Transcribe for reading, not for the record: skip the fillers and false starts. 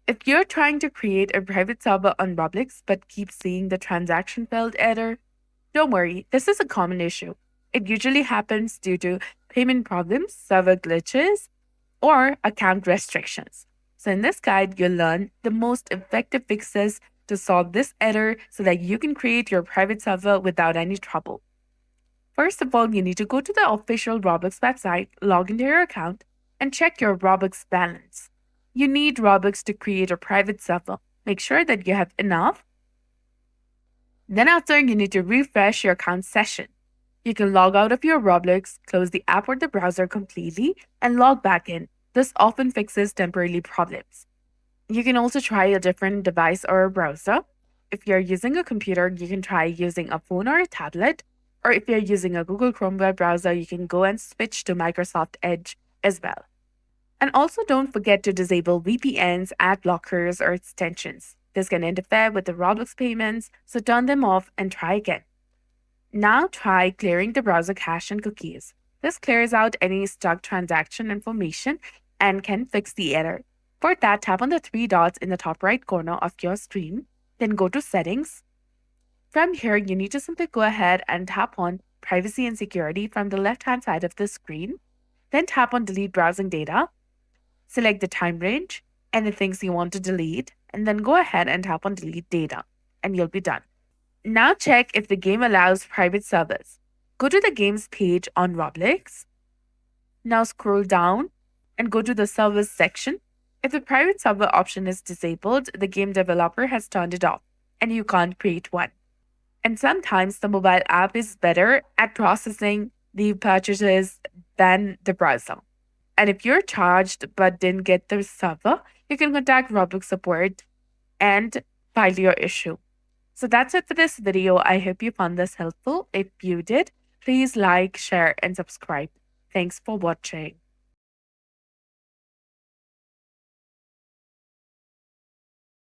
If you're trying to create a private server on Roblox but keep seeing the transaction failed error, don't worry, this is a common issue. It usually happens due to payment problems, server glitches, or account restrictions. So, in this guide, you'll learn the most effective fixes to solve this error so that you can create your private server without any trouble. First of all, you need to go to the official Roblox website, log into your account, and check your Roblox balance. You need Robux to create a private server. Make sure that you have enough. Then after, you need to refresh your account session. You can log out of your Roblox, close the app or the browser completely, and log back in. This often fixes temporary problems. You can also try a different device or a browser. If you're using a computer, you can try using a phone or a tablet. Or if you're using a Google Chrome web browser, you can go and switch to Microsoft Edge as well. And also don't forget to disable VPNs, ad blockers, or extensions. This can interfere with the Roblox payments, so turn them off and try again. Now try clearing the browser cache and cookies. This clears out any stuck transaction information and can fix the error. For that, tap on the three dots in the top right corner of your screen, then go to Settings. From here, you need to simply go ahead and tap on Privacy and Security from the left-hand side of the screen. Then tap on Delete Browsing Data. Select the time range and the things you want to delete, and then go ahead and tap on Delete Data, and you'll be done. Now check if the game allows private servers. Go to the games page on Roblox. Now scroll down and go to the servers section. If the private server option is disabled, the game developer has turned it off, and you can't create one. And sometimes the mobile app is better at processing the purchases than the browser. And if you're charged but didn't get the server, you can contact Roblox support and file your issue. So that's it for this video. I hope you found this helpful. If you did, please like, share, and subscribe. Thanks for watching.